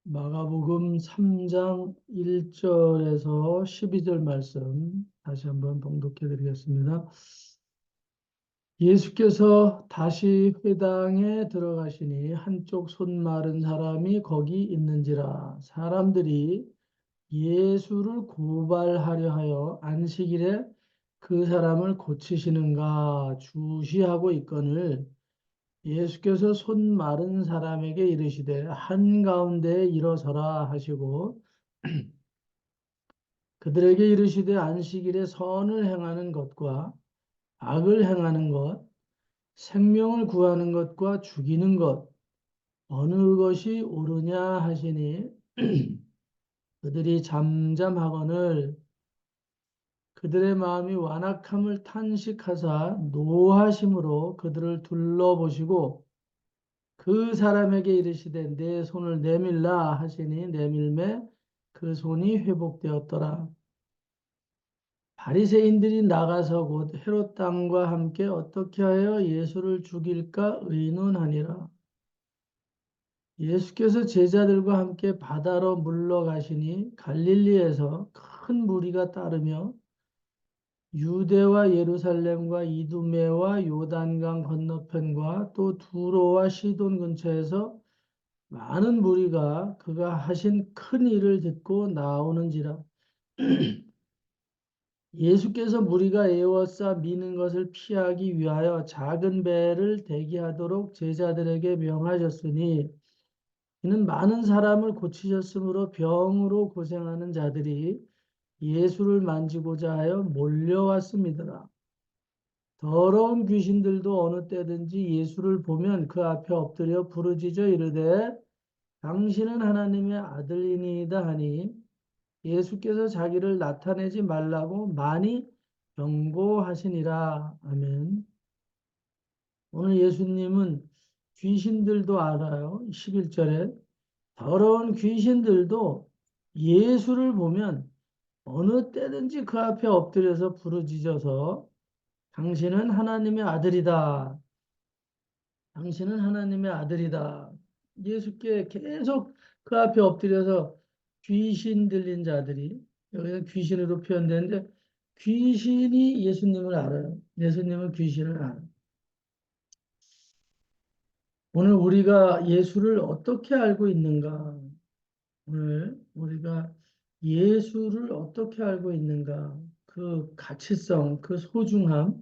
마가복음 3장 1절에서 12절 말씀 다시 한번 봉독해 드리겠습니다. 예수께서 다시 회당에 들어가시니 한쪽 손 마른 사람이 거기 있는지라. 사람들이 예수를 고발하려 하여 안식일에 그 사람을 고치시는가 주시하고 있거늘, 예수께서 손 마른 사람에게 이르시되 한가운데에 일어서라 하시고 그들에게 이르시되 안식일에 선을 행하는 것과 악을 행하는 것, 생명을 구하는 것과 죽이는 것, 어느 것이 옳으냐 하시니 그들이 잠잠하거늘 그들의 마음이 완악함을 탄식하사 노하심으로 그들을 둘러보시고 그 사람에게 이르시되 내 손을 내밀라 하시니 내밀매 그 손이 회복되었더라. 바리새인들이 나가서 곧 헤롯 왕과 함께 어떻게 하여 예수를 죽일까 의논하니라. 예수께서 제자들과 함께 바다로 물러가시니 갈릴리에서 큰 무리가 따르며 유대와 예루살렘과 이두메와 요단강 건너편과 또 두로와 시돈 근처에서 많은 무리가 그가 하신 큰 일을 듣고 나오는지라. 예수께서 무리가 에워싸 미는 것을 피하기 위하여 작은 배를 대기하도록 제자들에게 명하셨으니, 이는 많은 사람을 고치셨으므로 병으로 고생하는 자들이 예수를 만지고자 하여 몰려왔습니다. 더러운 귀신들도 어느 때든지 예수를 보면 그 앞에 엎드려 부르짖어 이르되 당신은 하나님의 아들이니이다 하니, 예수께서 자기를 나타내지 말라고 많이 경고하시니라. 아멘. 오늘 예수님은 귀신들도 알아요. 11절에 더러운 귀신들도 예수를 보면 어느 때든지 그 앞에 엎드려서 부르짖어서 당신은 하나님의 아들이다. 당신은 하나님의 아들이다. 예수께 계속 그 앞에 엎드려서 귀신 들린 자들이, 여기서 귀신으로 표현되는데 귀신이 예수님을 알아요. 예수님은 귀신을 알아요. 오늘 우리가 예수를 어떻게 알고 있는가? 오늘 우리가 예수를 어떻게 알고 있는가? 그 가치성, 그 소중함,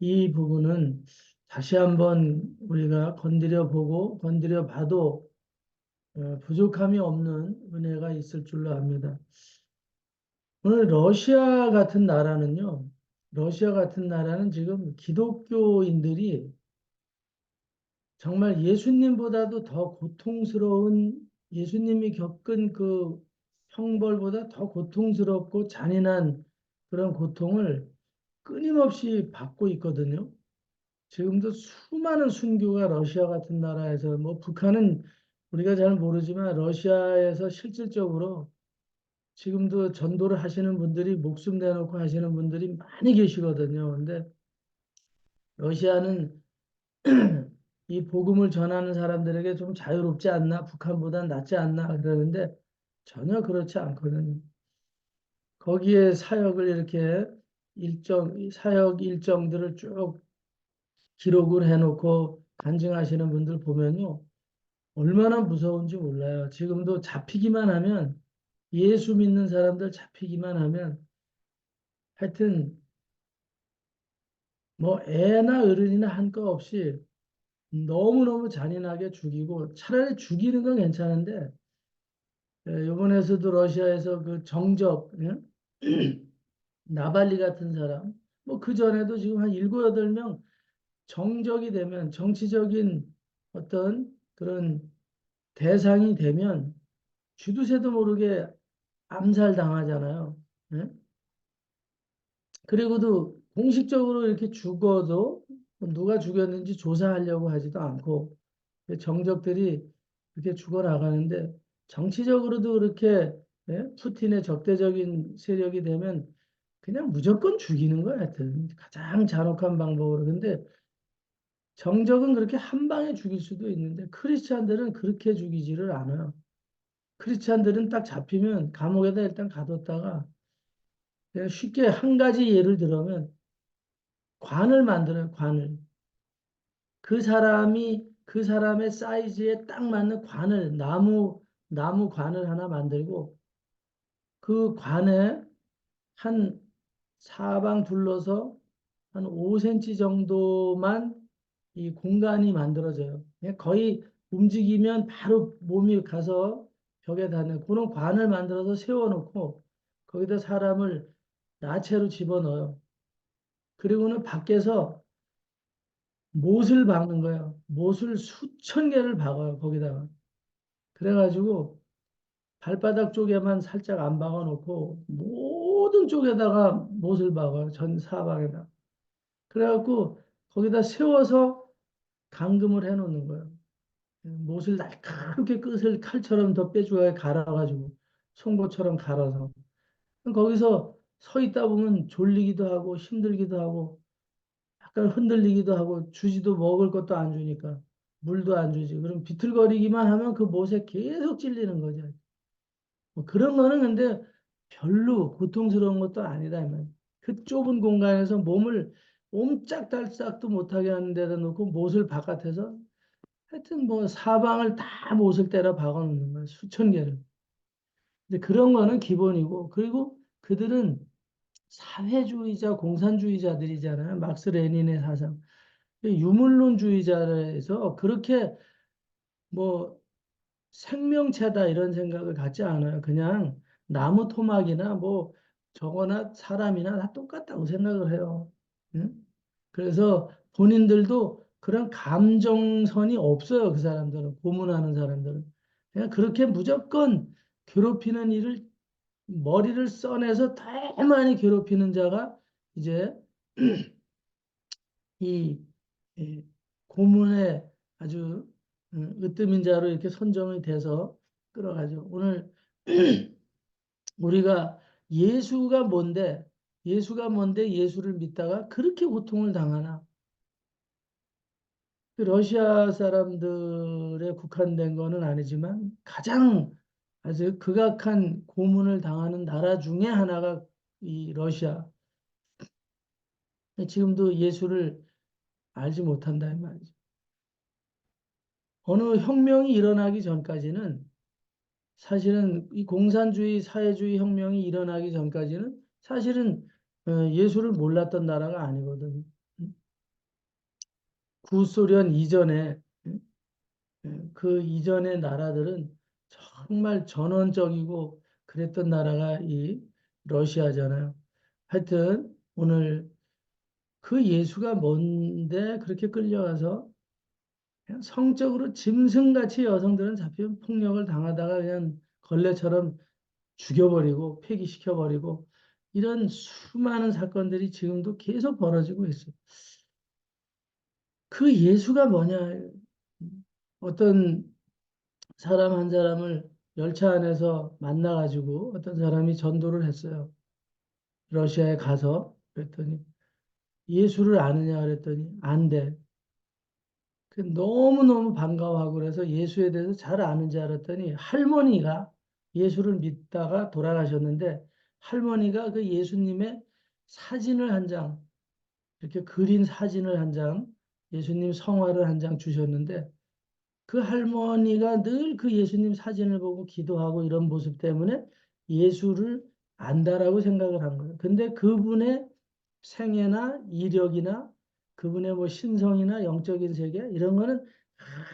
이 부분은 다시 한번 우리가 건드려 보고 건드려 봐도 부족함이 없는 은혜가 있을 줄로 압니다. 오늘 러시아 같은 나라는요, 러시아 같은 나라는 지금 기독교인들이 정말 예수님보다도 더 고통스러운, 예수님이 겪은 그 형벌보다 더 고통스럽고 잔인한 그런 고통을 끊임없이 받고 있거든요. 지금도 수많은 순교가 러시아 같은 나라에서, 뭐 북한은 우리가 잘 모르지만 러시아에서 실질적으로 지금도 전도를 하시는 분들이, 목숨 내놓고 하시는 분들이 많이 계시거든요. 근데 러시아는 이 복음을 전하는 사람들에게 좀 자유롭지 않나, 북한보단 낫지 않나 그러는데 전혀 그렇지 않거든요. 거기에 사역을 이렇게 사역 일정들을 쭉 기록을 해놓고 간증하시는 분들 보면요, 얼마나 무서운지 몰라요. 지금도 잡히기만 하면, 예수 믿는 사람들 잡히기만 하면 하여튼 뭐 애나 어른이나 한 거 없이 너무너무 잔인하게 죽이고, 차라리 죽이는 건 괜찮은데 이번에서도 러시아에서 그 정적, 예? 나발리 같은 사람, 뭐 그전에도 지금 한 일곱 여덟 명 정적이 되면, 정치적인 어떤 그런 대상이 되면 쥐도 새도 모르게 암살당하잖아요. 예? 그리고도 공식적으로 이렇게 죽어도 누가 죽였는지 조사하려고 하지도 않고 정적들이 이렇게 죽어나가는데, 정치적으로도 그렇게, 예? 푸틴의 적대적인 세력이 되면 그냥 무조건 죽이는 거야. 하여튼 가장 잔혹한 방법으로. 근데 정적은 그렇게 한 방에 죽일 수도 있는데 크리스찬들은 그렇게 죽이지를 않아요. 크리스찬들은 딱 잡히면 감옥에다 일단 가뒀다가 그냥 쉽게 한 가지 예를 들면 관을 만들어요, 관을. 그 사람의 사이즈에 딱 맞는 관을, 나무 관을 하나 만들고 그 관에 한 사방 둘러서 한 5cm 정도만 이 공간이 만들어져요. 그냥 거의 움직이면 바로 몸이 가서 벽에 닿는 그런 관을 만들어서 세워놓고 거기다 사람을 나체로 집어넣어요. 그리고는 밖에서 못을 박는 거예요. 못을 수천 개를 박아요, 거기다가. 그래가지고 발바닥 쪽에만 살짝 안 박아놓고 모든 쪽에다가 못을 박아요, 전 사방에다. 그래갖고 거기다 세워서 감금을 해놓는 거예요. 못을 날카롭게 끝을 칼처럼 더 뾰족하게 갈아가지고 송곳처럼 갈아서 거기서 서 있다 보면 졸리기도 하고 힘들기도 하고 약간 흔들리기도 하고 주지도 먹을 것도 안 주니까 물도 안 주지. 그럼 비틀거리기만 하면 그 못에 계속 찔리는 거죠. 뭐 그런 거는 근데 별로 고통스러운 것도 아니다. 이 말이에요. 그 좁은 공간에서 몸을 옴짝달싹도 못하게 하는 데다 놓고 못을 바깥에서 하여튼 뭐 사방을 다 못을 때려 박아 놓는 거예요. 수천 개를. 근데 그런 거는 기본이고 그리고 그들은 사회주의자, 공산주의자들이잖아요. 막스 레닌의 사상. 유물론주의자에서 그렇게 뭐 생명체다 이런 생각을 갖지 않아요. 그냥 나무 토막이나 뭐 저거나 사람이나 다 똑같다고 생각을 해요. 응? 그래서 본인들도 그런 감정선이 없어요. 그 사람들은, 고문하는 사람들은. 그냥 그렇게 무조건 괴롭히는 일을 머리를 써내서 대많이 괴롭히는 자가 이제 이, 이 고문의 아주 으뜸인자로 이렇게 선정이 돼서 끌어가죠. 오늘 우리가 예수가 뭔데 예수를 믿다가 그렇게 고통을 당하나? 그 러시아 사람들에 국한된 거는 아니지만 가장 아주 극악한 고문을 당하는 나라 중에 하나가 이 러시아. 지금도 예수를 알지 못한다 이 말이죠. 어느 혁명이 일어나기 전까지는 사실은 이 공산주의, 사회주의 혁명이 일어나기 전까지는 사실은 예수를 몰랐던 나라가 아니거든. 구소련 이전에 그 이전의 나라들은 정말 전원적이고 그랬던 나라가 이 러시아잖아요. 하여튼 오늘 그 예수가 뭔데 그렇게 끌려가서 그냥 성적으로 짐승같이 여성들은 잡히면 폭력을 당하다가 그냥 걸레처럼 죽여버리고 폐기시켜버리고 이런 수많은 사건들이 지금도 계속 벌어지고 있어요. 그 예수가 뭐냐? 어떤 사람 한 사람을 열차 안에서 만나가지고 어떤 사람이 전도를 했어요. 러시아에 가서 그랬더니 예수를 아느냐 그랬더니 안 돼. 너무너무 반가워하고 그래서 예수에 대해서 잘 아는 줄 알았더니 할머니가 예수를 믿다가 돌아가셨는데 할머니가 그 예수님의 사진을 한 장, 이렇게 그린 사진을 한 장, 예수님 성화를 한 장 주셨는데 그 할머니가 늘 그 예수님 사진을 보고 기도하고 이런 모습 때문에 예수를 안다라고 생각을 한 거예요. 근데 그분의 생애나 이력이나 그분의 뭐 신성이나 영적인 세계 이런 거는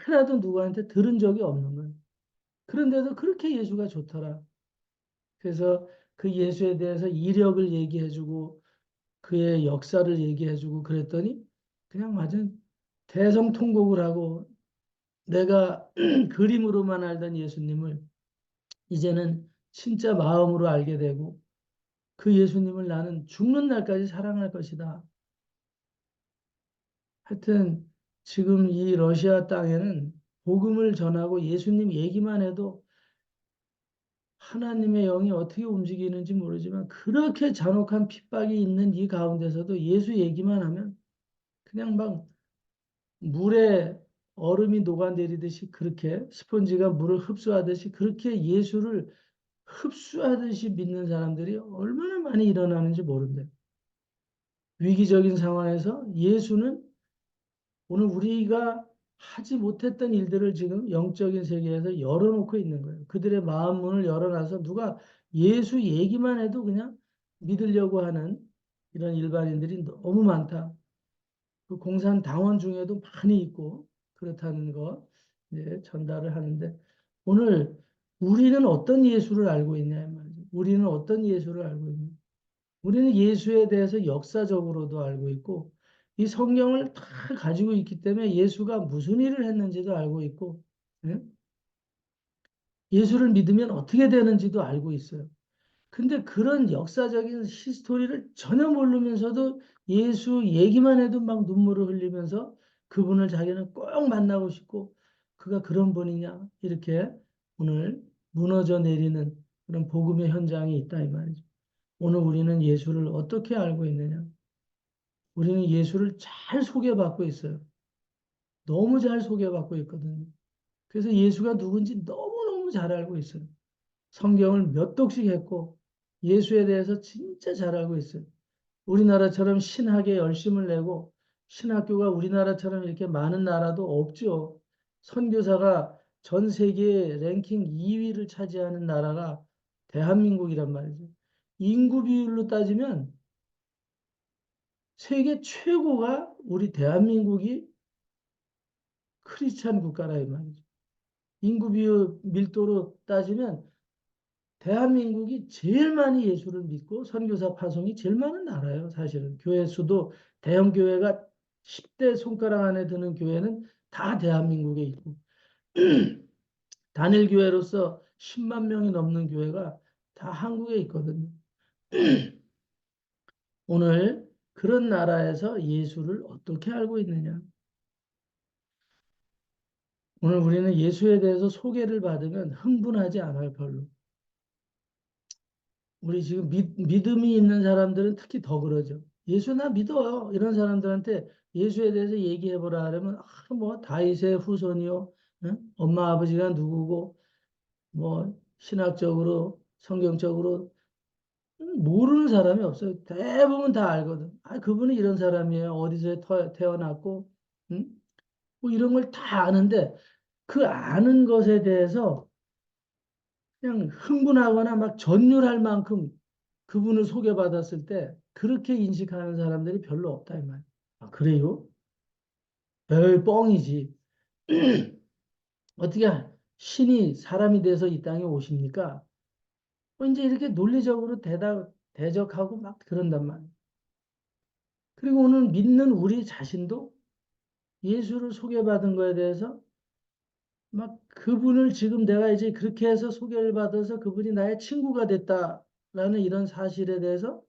하나도 누구한테 들은 적이 없는 거예요. 그런데도 그렇게 예수가 좋더라. 그래서 그 예수에 대해서 이력을 얘기해주고 그의 역사를 얘기해주고 그랬더니 그냥 완전 대성통곡을 하고 내가 그림으로만 알던 예수님을 이제는 진짜 마음으로 알게 되고 그 예수님을 나는 죽는 날까지 사랑할 것이다. 하여튼 지금 이 러시아 땅에는 복음을 전하고 예수님 얘기만 해도 하나님의 영이 어떻게 움직이는지 모르지만 그렇게 잔혹한 핍박이 있는 이 가운데서도 예수 얘기만 하면 그냥 막 물에 얼음이 녹아내리듯이 그렇게 스펀지가 물을 흡수하듯이 그렇게 예수를 흡수하듯이 믿는 사람들이 얼마나 많이 일어나는지 모른대. 위기적인 상황에서 예수는 오늘 우리가 하지 못했던 일들을 지금 영적인 세계에서 열어놓고 있는 거예요. 그들의 마음 문을 열어놔서 누가 예수 얘기만 해도 그냥 믿으려고 하는 이런 일반인들이 너무 많다. 그 공산당원 중에도 많이 있고 그렇다는 거 이제 전달을 하는데 오늘 우리는 어떤 예수를 알고 있냐 이 말이죠. 우리는 어떤 예수를 알고 있냐. 우리는 예수에 대해서 역사적으로도 알고 있고 이 성경을 다 가지고 있기 때문에 예수가 무슨 일을 했는지도 알고 있고 예? 예수를 믿으면 어떻게 되는지도 알고 있어요. 근데 그런 역사적인 히스토리를 전혀 모르면서도 예수 얘기만 해도 막 눈물을 흘리면서 그분을 자기는 꼭 만나고 싶고 그가 그런 분이냐 이렇게 오늘 무너져 내리는 그런 복음의 현장이 있다 이 말이죠. 오늘 우리는 예수를 어떻게 알고 있느냐? 우리는 예수를 잘 소개받고 있어요. 너무 잘 소개받고 있거든요. 그래서 예수가 누군지 너무너무 잘 알고 있어요. 성경을 몇 독씩 했고 예수에 대해서 진짜 잘 알고 있어요. 우리나라처럼 신학에 열심을 내고 신학교가 우리나라처럼 이렇게 많은 나라도 없죠. 선교사가 전 세계 랭킹 2위를 차지하는 나라가 대한민국이란 말이죠. 인구 비율로 따지면 세계 최고가 우리 대한민국이 크리스찬 국가라 이 말이죠. 인구 비율 밀도로 따지면 대한민국이 제일 많이 예수를 믿고 선교사 파송이 제일 많은 나라예요. 사실은 교회 수도 대형 교회가 10대 손가락 안에 드는 교회는 다 대한민국에 있고 단일 교회로서 10만 명이 넘는 교회가 다 한국에 있거든요. 오늘 그런 나라에서 예수를 어떻게 알고 있느냐? 오늘 우리는 예수에 대해서 소개를 받으면 흥분하지 않아요, 별로. 우리 지금 믿음이 있는 사람들은 특히 더 그러죠. 예수 나 믿어요. 이런 사람들한테 예수에 대해서 얘기해보라 하면, 뭐, 다윗의 후손이요. 응? 엄마, 아버지가 누구고, 뭐, 신학적으로, 성경적으로, 모르는 사람이 없어요. 대부분 다 알거든. 그분은 이런 사람이에요. 어디서 태어났고, 응? 뭐 이런 걸 다 아는데, 그 아는 것에 대해서 그냥 흥분하거나 막 전율할 만큼 그분을 소개받았을 때 그렇게 인식하는 사람들이 별로 없다 이 말. 아, 그래요? 별 뻥이지. 어떻게 신이 사람이 돼서 이 땅에 오십니까? 뭐 이제 이렇게 논리적으로 대적하고 막 그런단 말이에요. 그리고 오늘 믿는 우리 자신도 예수를 소개받은 거에 대해서 막 그분을 지금 내가 이제 그렇게 해서 소개를 받아서 그분이 나의 친구가 됐다라는 이런 사실에 대해서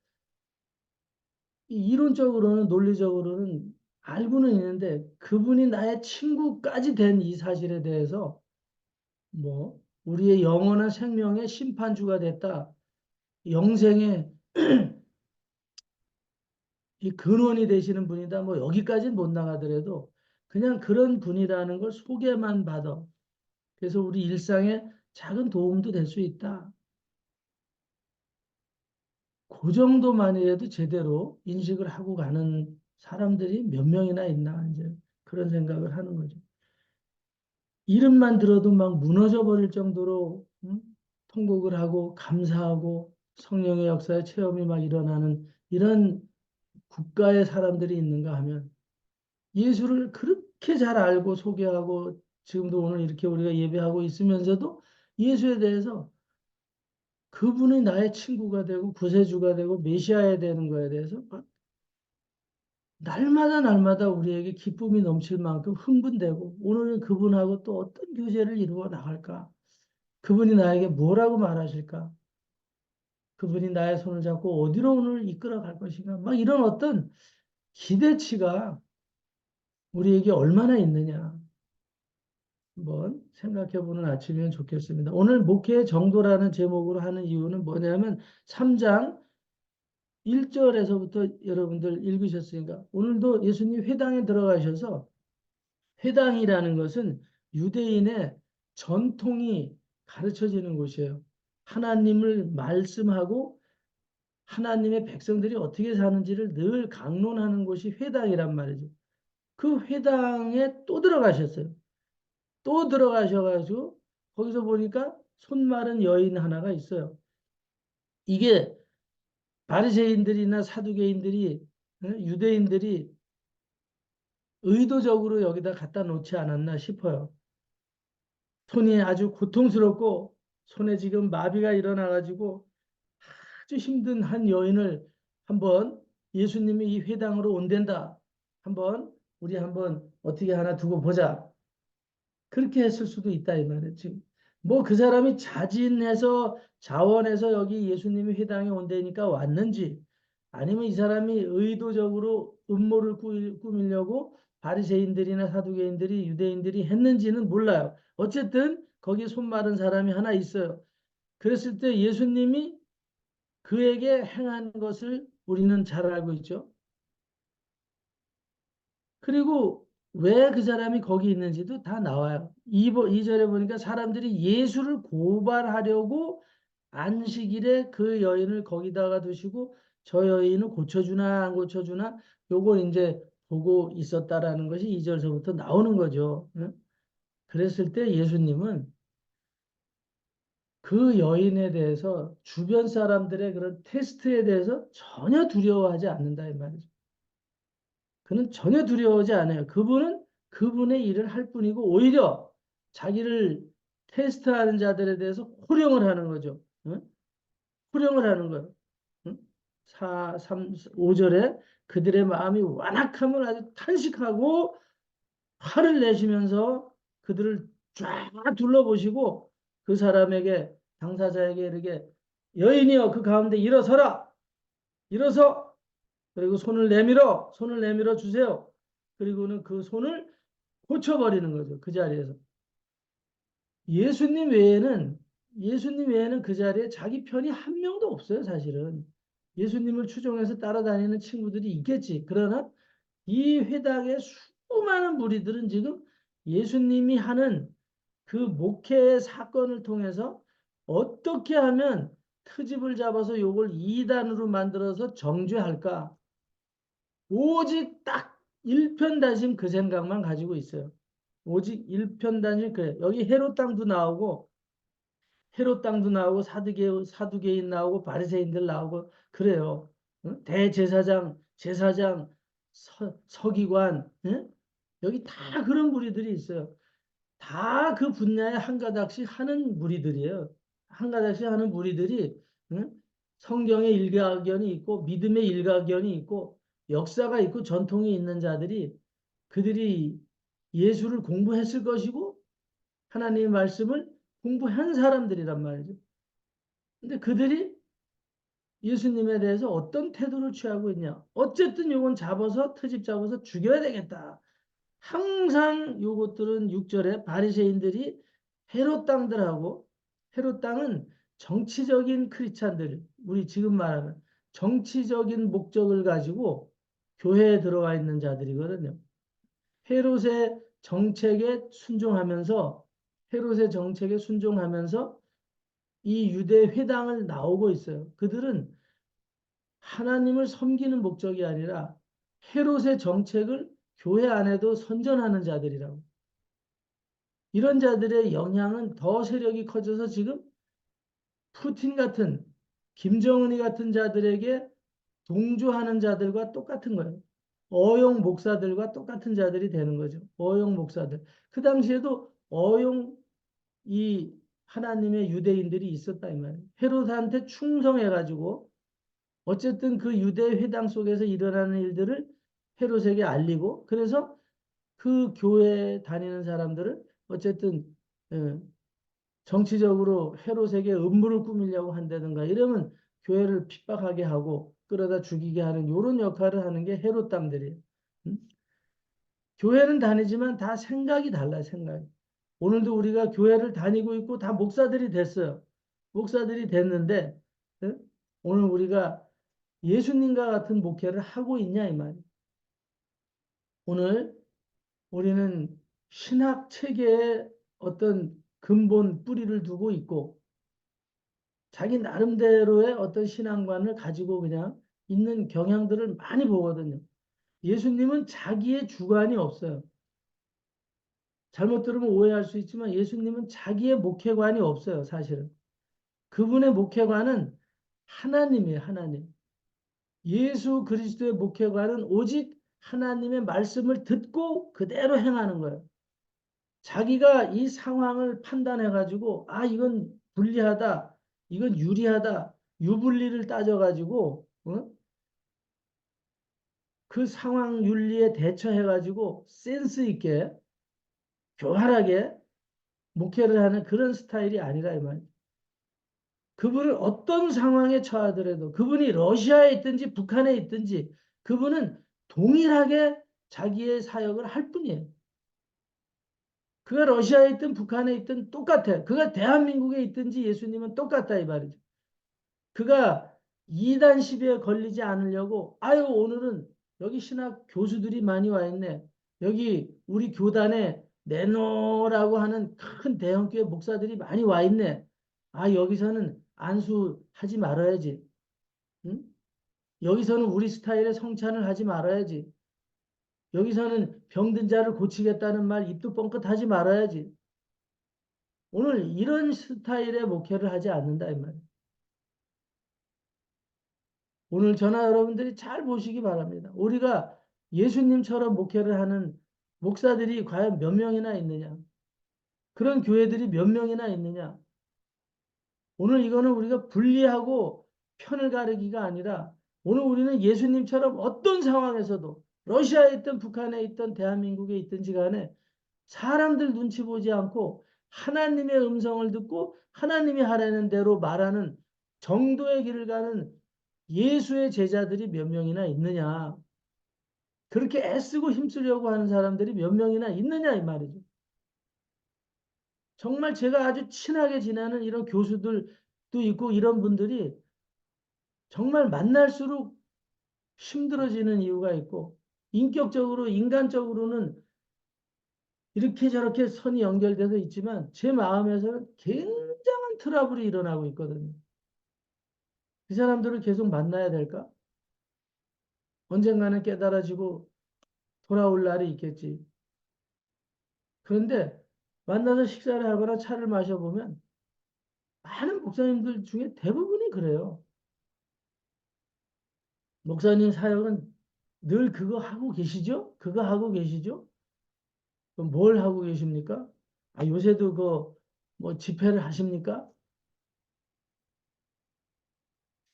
이론적으로는 논리적으로는 알고는 있는데 그분이 나의 친구까지 된 이 사실에 대해서 뭐 우리의 영원한 생명의 심판주가 됐다. 영생의 이 근원이 되시는 분이다. 뭐 여기까지는 못 나가더라도 그냥 그런 분이라는 걸 소개만 받아. 그래서 우리 일상에 작은 도움도 될 수 있다. 그 정도만이라도 제대로 인식을 하고 가는 사람들이 몇 명이나 있나 이제 그런 생각을 하는 거죠. 이름만 들어도 막 무너져 버릴 정도로 통곡을 하고 감사하고 성령의 역사의 체험이 막 일어나는 이런 국가의 사람들이 있는가 하면 예수를 그렇게 잘 알고 소개하고 지금도 오늘 이렇게 우리가 예배하고 있으면서도 예수에 대해서 그분이 나의 친구가 되고 구세주가 되고 메시아야 되는 거에 대해서 막 날마다 날마다 우리에게 기쁨이 넘칠 만큼 흥분되고 오늘은 그분하고 또 어떤 교제를 이루어 나갈까? 그분이 나에게 뭐라고 말하실까? 그분이 나의 손을 잡고 어디로 오늘 이끌어 갈 것인가? 막 이런 어떤 기대치가 우리에게 얼마나 있느냐? 한번 생각해 보는 아침이면 좋겠습니다. 오늘 목회의 정도라는 제목으로 하는 이유는 뭐냐면 3장 1절에서부터 여러분들 읽으셨으니까 오늘도 예수님 회당에 들어가셔서 회당이라는 것은 유대인의 전통이 가르쳐지는 곳이에요. 하나님을 말씀하고 하나님의 백성들이 어떻게 사는지를 늘 강론하는 곳이 회당이란 말이죠. 그 회당에 또 들어가셨어요. 또 들어가셔가지고 거기서 보니까 손 마른 여인 하나가 있어요. 이게 바리새인들이나 사두개인들이 유대인들이 의도적으로 여기다 갖다 놓지 않았나 싶어요. 손이 아주 고통스럽고 손에 지금 마비가 일어나가지고 아주 힘든 한 여인을 한번 예수님이 이 회당으로 온댄다. 우리 한번 어떻게 하나 두고 보자. 그렇게 했을 수도 있다 이 말이에요. 지금 뭐 그 사람이 자진해서 자원해서 여기 예수님이 회당에 온다니까 왔는지 아니면 이 사람이 의도적으로 음모를 꾸미려고 바리새인들이나 사두개인들이 유대인들이 했는지는 몰라요. 어쨌든 거기 손 마른 사람이 하나 있어요. 그랬을 때 예수님이 그에게 행한 것을 우리는 잘 알고 있죠. 그리고 왜 그 사람이 거기 있는지도 다 나와요. 2절에 보니까 사람들이 예수를 고발하려고 안식일에 그 여인을 거기다가 두시고 저 여인을 고쳐주나 안 고쳐주나 요걸 이제 보고 있었다라는 것이 2절서부터 나오는 거죠. 응? 그랬을 때 예수님은 그 여인에 대해서 주변 사람들의 그런 테스트에 대해서 전혀 두려워하지 않는다 이 말이죠. 그는 전혀 두려워하지 않아요. 그분은 그분의 일을 할 뿐이고 오히려 자기를 테스트하는 자들에 대해서 호령을 하는 거죠. 응? 호령을 하는 거예요. 응? 5절에 그들의 마음이 완악함을 아주 탄식하고 화를 내시면서 그들을 쫙 둘러보시고 그 사람에게 당사자에게 이렇게 여인이여 그 가운데 일어서라 일어서 그리고 손을 내밀어 주세요. 그리고는 그 손을 고쳐버리는 거죠. 그 자리에서. 예수님 외에는, 예수님 외에는 그 자리에 자기 편이 한 명도 없어요, 사실은. 예수님을 추종해서 따라다니는 친구들이 있겠지. 그러나 이 회당의 수많은 무리들은 지금 예수님이 하는 그 목회의 사건을 통해서 어떻게 하면 트집을 잡아서 요걸 이단으로 만들어서 정죄할까? 오직 딱 일편단심 그 생각만 가지고 있어요. 오직 일편단심 그래. 여기 헤롯 땅도 나오고 헤롯 땅도 나오고 사두개인 나오고 바리새인들 나오고 그래요. 응? 대제사장, 제사장, 서기관, 응? 여기 다 그런 무리들이 있어요. 다 그 분야에 한 가닥씩 하는 무리들이에요. 한 가닥씩 하는 무리들이 응? 성경의 일가견이 있고 믿음의 일가견이 있고 역사가 있고 전통이 있는 자들이 그들이 예수를 공부했을 것이고 하나님의 말씀을 공부한 사람들이란 말이죠. 근데 그들이 예수님에 대해서 어떤 태도를 취하고 있냐? 어쨌든 요건 잡아서 트집 잡아서 죽여야 되겠다. 항상 요것들은 6절에 바리새인들이 헤롯 땅들하고 헤롯 땅은 정치적인 크리스찬들 우리 지금 말하는 정치적인 목적을 가지고 교회에 들어와 있는 자들이거든요. 헤롯의 정책에 순종하면서 헤롯의 정책에 순종하면서 이 유대 회당을 나오고 있어요. 그들은 하나님을 섬기는 목적이 아니라 헤롯의 정책을 교회 안에도 선전하는 자들이라고. 이런 자들의 영향은 더 세력이 커져서 지금 푸틴 같은 김정은이 같은 자들에게 동조하는 자들과 똑같은 거예요. 어용 목사들과 똑같은 자들이 되는 거죠. 어용 목사들. 그 당시에도 어용 이 하나님의 유대인들이 있었다 이 말이에요. 헤롯한테 충성해가지고 어쨌든 그 유대 회당 속에서 일어나는 일들을 헤롯에게 알리고 그래서 그 교회에 다니는 사람들을 어쨌든 예, 정치적으로 헤롯에게 음모를 꾸미려고 한다든가 이러면 교회를 핍박하게 하고 끌어다 죽이게 하는 이런 역할을 하는 게 헤롯 당들이에요. 음? 교회는 다니지만 다 생각이 달라요. 생각이. 오늘도 우리가 교회를 다니고 있고 다 목사들이 됐어요. 목사들이 됐는데 예? 오늘 우리가 예수님과 같은 목회를 하고 있냐 이 말이에요. 오늘 우리는 신학 체계에 어떤 근본 뿌리를 두고 있고 자기 나름대로의 어떤 신앙관을 가지고 그냥 있는 경향들을 많이 보거든요. 예수님은 자기의 주관이 없어요. 잘못 들으면 오해할 수 있지만 예수님은 자기의 목회관이 없어요, 사실은. 그분의 목회관은 하나님이에요, 하나님. 예수 그리스도의 목회관은 오직 하나님의 말씀을 듣고 그대로 행하는 거예요. 자기가 이 상황을 판단해가지고, 아, 이건 불리하다, 이건 유리하다, 유불리를 따져가지고, 어? 그 상황 윤리에 대처해가지고 센스 있게 교활하게 목회를 하는 그런 스타일이 아니라 이 말이에요. 그분은 어떤 상황에 처하더라도 그분이 러시아에 있든지 북한에 있든지 그분은 동일하게 자기의 사역을 할 뿐이에요. 그가 러시아에 있든 북한에 있든 똑같아. 그가 대한민국에 있든지 예수님은 똑같다 이 말이죠. 그가 이단 시비에 걸리지 않으려고 아유 오늘은 여기 신학 교수들이 많이 와 있네. 여기 우리 교단에 내노라고 하는 큰 대형교회 목사들이 많이 와 있네. 아 여기서는 안수하지 말아야지. 응? 여기서는 우리 스타일의 성찬을 하지 말아야지. 여기서는 병든 자를 고치겠다는 말 입도 뻥끗하지 말아야지. 오늘 이런 스타일의 목회를 하지 않는다 이 말이에요. 오늘 전화 여러분들이 잘 보시기 바랍니다. 우리가 예수님처럼 목회를 하는 목사들이 과연 몇 명이나 있느냐? 그런 교회들이 몇 명이나 있느냐? 오늘 이거는 우리가 분리하고 편을 가르기가 아니라 오늘 우리는 예수님처럼 어떤 상황에서도 러시아에 있든 북한에 있든 대한민국에 있든지 간에 사람들 눈치 보지 않고 하나님의 음성을 듣고 하나님이 하라는 대로 말하는 정도의 길을 가는 예수의 제자들이 몇 명이나 있느냐. 그렇게 애쓰고 힘쓰려고 하는 사람들이 몇 명이나 있느냐 이 말이죠. 정말 제가 아주 친하게 지내는 이런 교수들도 있고 이런 분들이 정말 만날수록 힘들어지는 이유가 있고 인격적으로 인간적으로는 이렇게 저렇게 선이 연결돼서 있지만 제 마음에서는 굉장한 트러블이 일어나고 있거든요. 그 사람들을 계속 만나야 될까? 언젠가는 깨달아지고 돌아올 날이 있겠지. 그런데 만나서 식사를 하거나 차를 마셔보면 많은 목사님들 중에 대부분이 그래요. 목사님 사역은 늘 그거 하고 계시죠? 그거 하고 계시죠? 그럼 뭘 하고 계십니까? 아, 요새도 그 뭐 집회를 하십니까?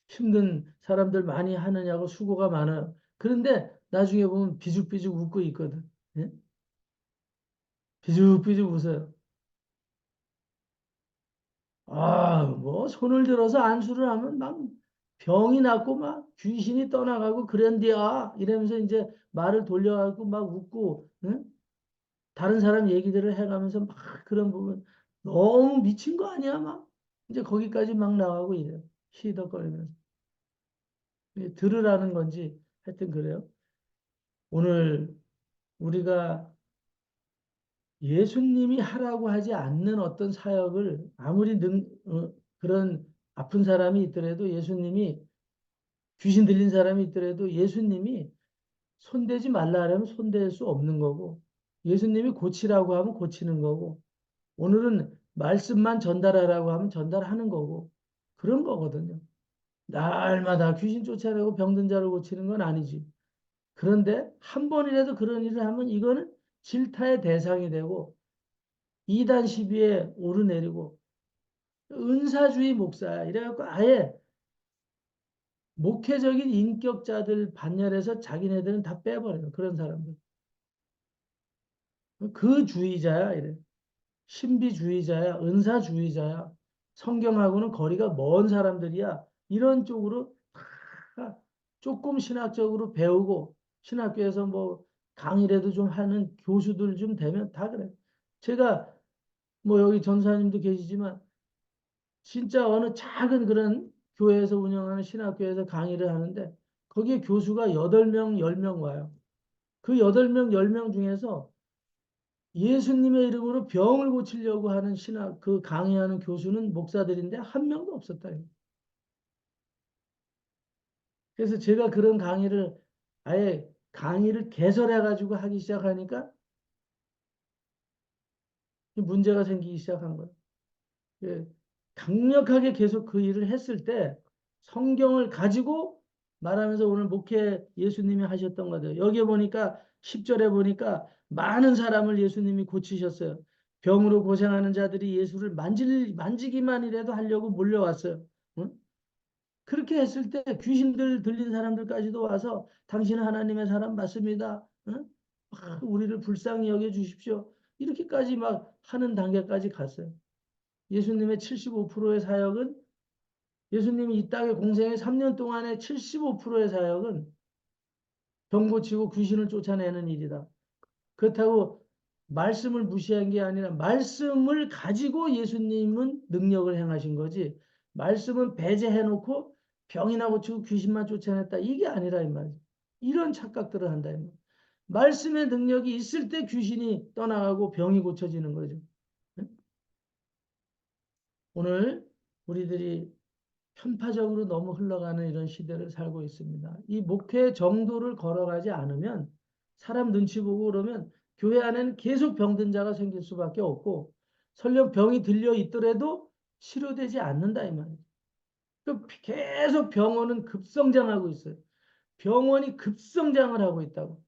힘든 사람들 많이 하느냐고 수고가 많아요. 그런데 나중에 보면 비죽비죽 웃고 있거든. 예? 비죽비죽 웃어요. 아, 뭐 손을 들어서 안수를 하면 막 병이 낫고 막 귀신이 떠나가고 그런디야 이러면서 이제 말을 돌려가지고 막 웃고 응? 다른 사람 얘기들을 해가면서 막 그런 부분 너무 미친 거 아니야 막 이제 거기까지 막 나가고 이래요. 시덕거리면서 이게 들으라는 건지 하여튼 그래요. 오늘 우리가 예수님이 하라고 하지 않는 어떤 사역을 아무리 그런 아픈 사람이 있더라도 예수님이 귀신 들린 사람이 있더라도 예수님이 손대지 말라 하면 손댈 수 없는 거고 예수님이 고치라고 하면 고치는 거고 오늘은 말씀만 전달하라고 하면 전달하는 거고 그런 거거든요. 날마다 귀신 쫓아내고 병든 자를 고치는 건 아니지. 그런데 한 번이라도 그런 일을 하면 이거는 질타의 대상이 되고 이단 시비에 오르내리고 은사주의 목사야. 이래갖고 아예 목회적인 인격자들 반열에서 자기네들은 다 빼버려요. 그런 사람들. 그 주의자야. 이래. 신비주의자야. 은사주의자야. 성경하고는 거리가 먼 사람들이야. 이런 쪽으로 다 조금 신학적으로 배우고 신학교에서 뭐 강의라도 좀 하는 교수들 좀 되면 다 그래. 제가 뭐 여기 전사님도 계시지만 진짜 어느 작은 그런 교회에서 운영하는 신학교에서 강의를 하는데 거기에 교수가 8명, 10명 와요. 그 8명, 10명 중에서 예수님의 이름으로 병을 고치려고 하는 신학, 그 강의하는 교수는 목사들인데 한 명도 없었다. 그래서 제가 그런 강의를 아예 강의를 개설해가지고 하기 시작하니까 문제가 생기기 시작한 거예요. 예, 강력하게 계속 그 일을 했을 때 성경을 가지고 말하면서 오늘 목회 예수님이 하셨던 거죠. 여기에 보니까 10절에 보니까 많은 사람을 예수님이 고치셨어요. 병으로 고생하는 자들이 예수를 만지기만이라도 하려고 몰려왔어요. 응? 그렇게 했을 때 귀신들 들린 사람들까지도 와서 당신은 하나님의 사람 맞습니다. 응? 우리를 불쌍히 여겨 주십시오. 이렇게까지 막 하는 단계까지 갔어요. 예수님의 75%의 사역은 예수님이 이 땅에 공생의 3년 동안의 75%의 사역은 병 고치고 귀신을 쫓아내는 일이다. 그렇다고 말씀을 무시한 게 아니라 말씀을 가지고 예수님은 능력을 행하신 거지. 말씀은 배제해 놓고 병이나 고치고 귀신만 쫓아냈다. 이게 아니라 이 말이지. 이런 착각들을 한다. 이 말. 말씀의 능력이 있을 때 귀신이 떠나가고 병이 고쳐지는 거죠. 오늘 우리들이 편파적으로 너무 흘러가는 이런 시대를 살고 있습니다. 이 목회 정도를 걸어가지 않으면 사람 눈치 보고 그러면 교회 안에는 계속 병든 자가 생길 수밖에 없고 설령 병이 들려 있더라도 치료되지 않는다 이 말이에요. 계속 병원은 급성장하고 있어요. 병원이 급성장을 하고 있다고.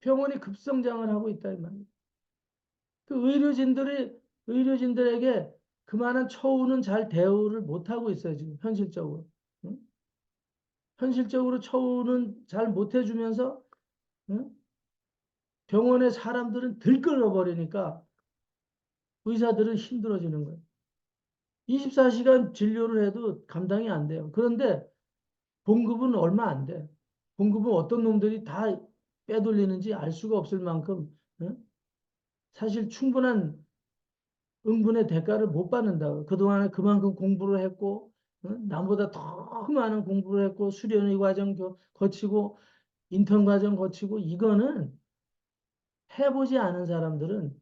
병원이 급성장을 하고 있다 이 말이에요. 그 의료진들에게 그만한 처우는 잘 대우를 못 하고 있어요 지금 현실적으로. 응? 현실적으로 처우는 잘 못 해주면서 응? 병원에 사람들은 들끓어 버리니까 의사들은 힘들어지는 거예요. 24시간 진료를 해도 감당이 안 돼요. 그런데 봉급은 얼마 안 돼. 봉급은 어떤 놈들이 다 빼돌리는지 알 수가 없을 만큼 응? 사실 충분한 응분의 대가를 못 받는다. 그동안에 그만큼 공부를 했고 남보다 더 많은 공부를 했고 수련의 과정 거치고 인턴 과정 거치고 이거는 해보지 않은 사람들은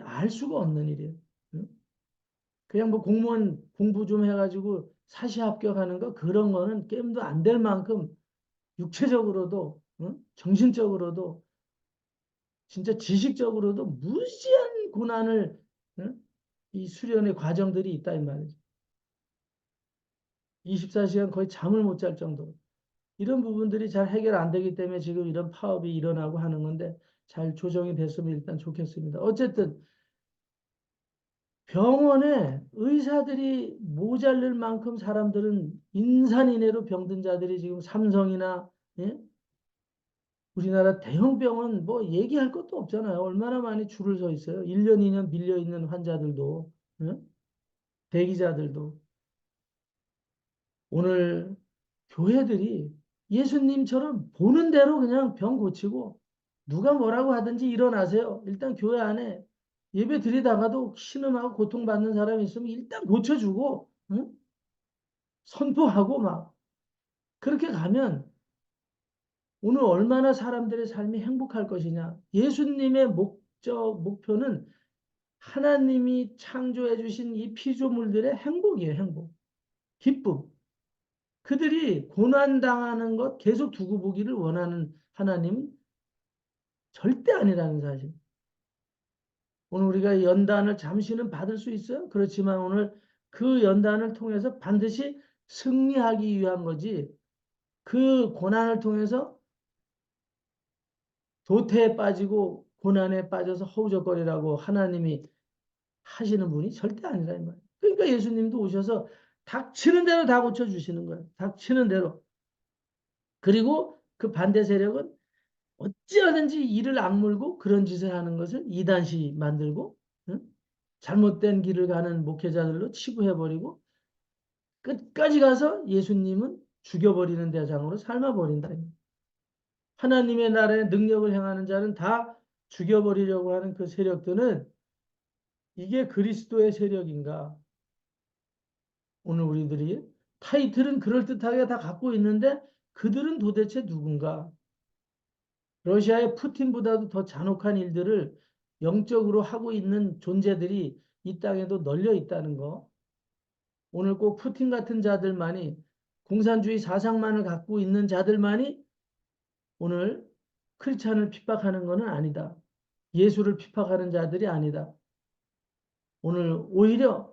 알 수가 없는 일이에요. 응? 그냥 뭐 공무원 공부 좀 해가지고 사시 합격하는 거 그런 거는 게임도 안 될 만큼 육체적으로도 응? 정신적으로도 진짜 지식적으로도 무지한 고난을 응? 이 수련의 과정들이 있다 이 말이죠. 24시간 거의 잠을 못 잘 정도로. 이런 부분들이 잘 해결 안 되기 때문에 지금 이런 파업이 일어나고 하는 건데 잘 조정이 됐으면 일단 좋겠습니다. 어쨌든 병원에 의사들이 모자랄 만큼 사람들은 인산인해로 병든 자들이 지금 삼성이나 예? 우리나라 대형 병원 뭐 얘기할 것도 없잖아요. 얼마나 많이 줄을 서 있어요. 1년, 2년 밀려 있는 환자들도 예? 대기자들도 오늘 교회들이 예수님처럼 보는 대로 그냥 병 고치고 누가 뭐라고 하든지 일어나세요. 일단 교회 안에 예배 드리다가도 신음하고 고통받는 사람이 있으면 일단 고쳐주고 응? 선포하고 막 그렇게 가면 오늘 얼마나 사람들의 삶이 행복할 것이냐. 예수님의 목표는 하나님이 창조해 주신 이 피조물들의 행복이에요. 행복. 기쁨. 그들이 고난당하는 것 계속 두고 보기를 원하는 하나님 절대 아니라는 사실. 오늘 우리가 연단을 잠시는 받을 수 있어요. 그렇지만 오늘 그 연단을 통해서 반드시 승리하기 위한 거지. 그 고난을 통해서 도태에 빠지고 고난에 빠져서 허우적거리라고 하나님이 하시는 분이 절대 아니라 이 말이에요. 그러니까 예수님도 오셔서 닥치는 대로 다 고쳐주시는 거예요. 닥치는 대로. 그리고 그 반대 세력은 어찌하든지 이를 악물고 그런 짓을 하는 것을 이단시 만들고 응? 잘못된 길을 가는 목회자들로 치부해버리고 끝까지 가서 예수님은 죽여버리는 대상으로 삶아버린다. 하나님의 나라의 능력을 행하는 자는 다 죽여버리려고 하는 그 세력들은 이게 그리스도의 세력인가? 오늘 우리들이 타이틀은 그럴듯하게 다 갖고 있는데 그들은 도대체 누군가? 러시아의 푸틴보다도 더 잔혹한 일들을 영적으로 하고 있는 존재들이 이 땅에도 널려 있다는 거. 오늘 꼭 푸틴 같은 자들만이 공산주의 사상만을 갖고 있는 자들만이 오늘 크리스찬을 핍박하는 것은 아니다. 예수를 핍박하는 자들이 아니다. 오늘 오히려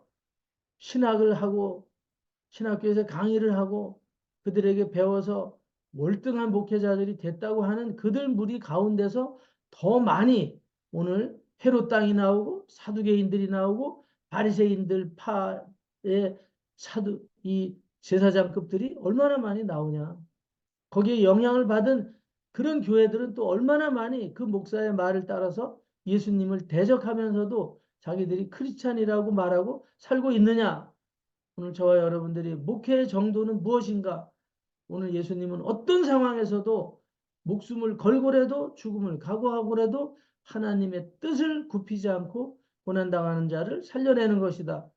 신학을 하고 신학교에서 강의를 하고 그들에게 배워서 월등한 목회자들이 됐다고 하는 그들 무리 가운데서 더 많이 오늘 헤롯 땅이 나오고 사두개인들이 나오고 바리새인들 파의 사두 이 제사장급들이 얼마나 많이 나오냐. 거기에 영향을 받은 그런 교회들은 또 얼마나 많이 그 목사의 말을 따라서 예수님을 대적하면서도 자기들이 크리스찬이라고 말하고 살고 있느냐. 오늘 저와 여러분들이 목회의 정도는 무엇인가? 오늘 예수님은 어떤 상황에서도 목숨을 걸고라도 죽음을 각오하고라도 하나님의 뜻을 굽히지 않고 고난당하는 자를 살려내는 것이다.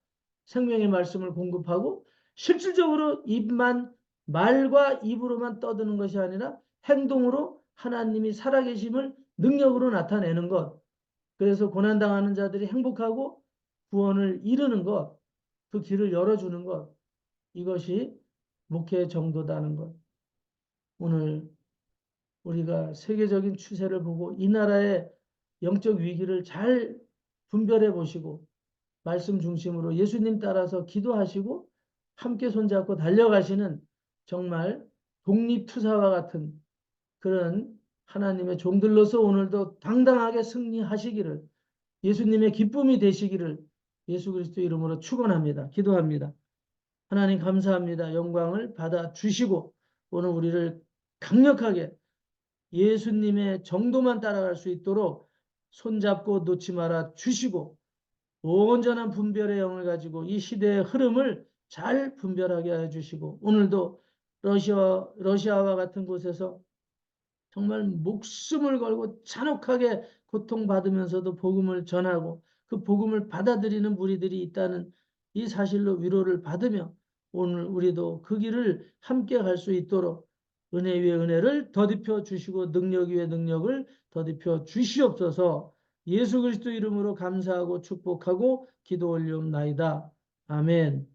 생명의 말씀을 공급하고 실질적으로 입만 말과 입으로만 떠드는 것이 아니라 행동으로 하나님이 살아계심을 능력으로 나타내는 것. 그래서 고난당하는 자들이 행복하고 구원을 이루는 것. 그 길을 열어주는 것. 이것이 목회의 정도다는 것. 오늘 우리가 세계적인 추세를 보고 이 나라의 영적 위기를 잘 분별해 보시고 말씀 중심으로 예수님 따라서 기도하시고 함께 손잡고 달려가시는 정말 독립투사와 같은 그런 하나님의 종들로서 오늘도 당당하게 승리하시기를 예수님의 기쁨이 되시기를 예수 그리스도 이름으로 축원합니다. 기도합니다. 하나님 감사합니다. 영광을 받아 주시고 오늘 우리를 강력하게 예수님의 정도만 따라갈 수 있도록 손잡고 놓지 말아 주시고 온전한 분별의 영을 가지고 이 시대의 흐름을 잘 분별하게 해 주시고 오늘도 러시아와 같은 곳에서 정말 목숨을 걸고 잔혹하게 고통받으면서도 복음을 전하고 그 복음을 받아들이는 무리들이 있다는 이 사실로 위로를 받으며 오늘 우리도 그 길을 함께 갈 수 있도록 은혜 위에 은혜를 더딥혀 주시고 능력 위에 능력을 더딥혀 주시옵소서. 예수 그리스도 이름으로 감사하고 축복하고 기도 올리옵나이다. 아멘.